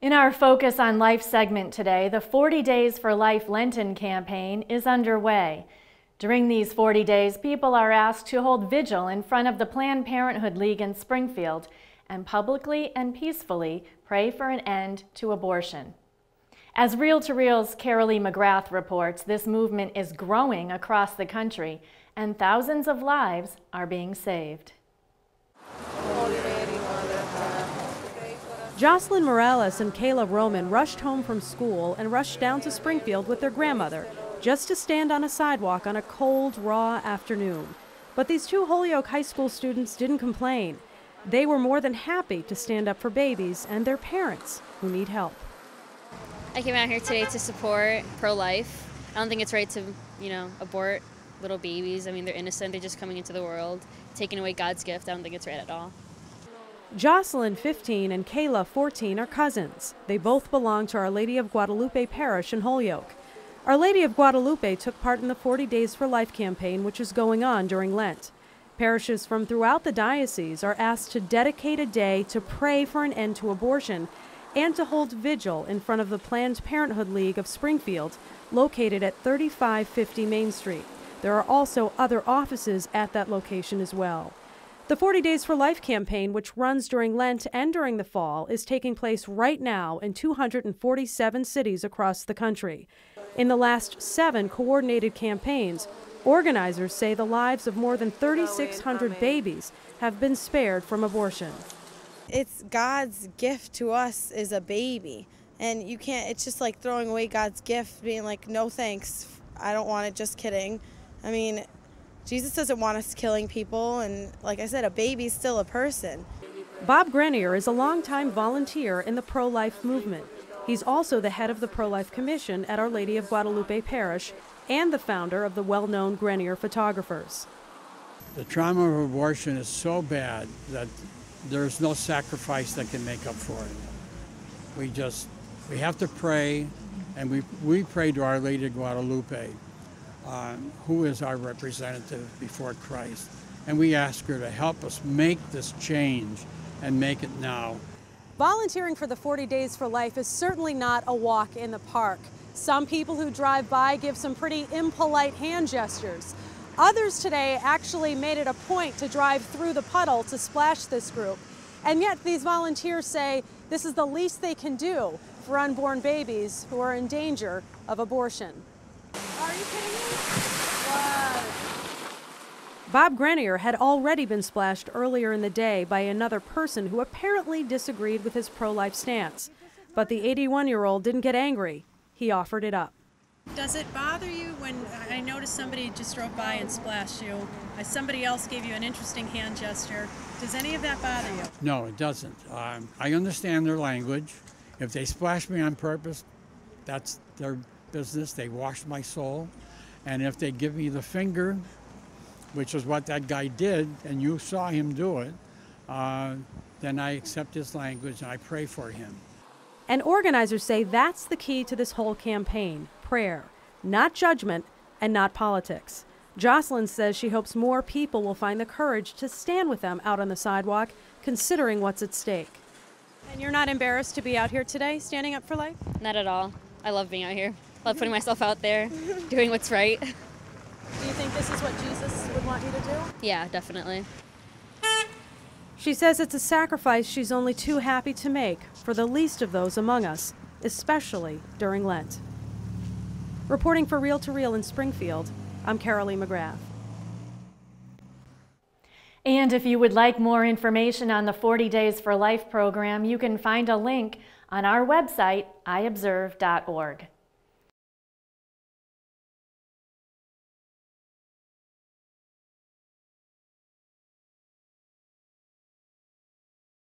In our Focus on Life segment today, the 40 Days for Life Lenten campaign is underway. During these 40 days, people are asked to hold vigil in front of the Planned Parenthood League in Springfield and publicly and peacefully pray for an end to abortion. As Reel to Reel's Carolee McGrath reports, this movement is growing across the country and thousands of lives are being saved. Jocelyn Morales and Kayla Roman rushed home from school and rushed down to Springfield with their grandmother just to stand on a sidewalk on a cold, raw afternoon. But these two Holyoke High School students didn't complain. They were more than happy to stand up for babies and their parents who need help. I came out here today to support pro-life. I don't think it's right to, abort little babies. I mean, they're innocent. They're just coming into the world, taking away God's gift. I don't think it's right at all. Jocelyn, 15, and Kayla, 14, are cousins. They both belong to Our Lady of Guadalupe Parish in Holyoke. Our Lady of Guadalupe took part in the 40 Days for Life campaign, which is going on during Lent. Parishes from throughout the diocese are asked to dedicate a day to pray for an end to abortion and to hold vigil in front of the Planned Parenthood League of Springfield, located at 3550 Main Street. There are also other offices at that location as well. The 40 Days for Life campaign, which runs during Lent and during the fall, is taking place right now in 247 cities across the country. In the last 7 coordinated campaigns, organizers say the lives of more than 3,600 babies have been spared from abortion. It's God's gift to us is a baby, and you can't, it's just like throwing away God's gift, being like, no thanks, I don't want it, just kidding. I mean, Jesus doesn't want us killing people, and like I said, a baby's still a person. Bob Grenier is a longtime volunteer in the pro-life movement. He's also the head of the Pro-Life Commission at Our Lady of Guadalupe Parish and the founder of the well-known Grenier Photographers. The trauma of abortion is so bad that there's no sacrifice that can make up for it. We have to pray, and we pray to Our Lady of Guadalupe, who is our representative before Christ. And we ask her to help us make this change and make it now. Volunteering for the 40 Days for Life is certainly not a walk in the park. Some people who drive by give some pretty impolite hand gestures. Others today actually made it a point to drive through the puddle to splash this group. And yet these volunteers say this is the least they can do for unborn babies who are in danger of abortion. Are you kidding me? What? Bob Grenier had already been splashed earlier in the day by another person who apparently disagreed with his pro-life stance. But the 81-year-old didn't get angry. He offered it up. Does it bother you when I noticed somebody just drove by and splashed you? Somebody else gave you an interesting hand gesture. Does any of that bother you? No, it doesn't. I understand their language. If they splash me on purpose, that's their business. They washed my soul. And if they give me the finger, which is what that guy did, and you saw him do it, then I accept his language and I pray for him. And organizers say that's the key to this whole campaign: prayer, not judgment and not politics. Jocelyn says she hopes more people will find the courage to stand with them out on the sidewalk, considering what's at stake. And you're not embarrassed to be out here today, standing up for life? Not at all. I love being out here. I love putting myself out there, doing what's right. Do you think this is what Jesus would want you to do? Yeah, definitely. She says it's a sacrifice she's only too happy to make for the least of those among us, especially during Lent. Reporting for Reel to Reel in Springfield, I'm Carolee McGrath. And if you would like more information on the 40 Days for Life program, you can find a link on our website, iobserve.org.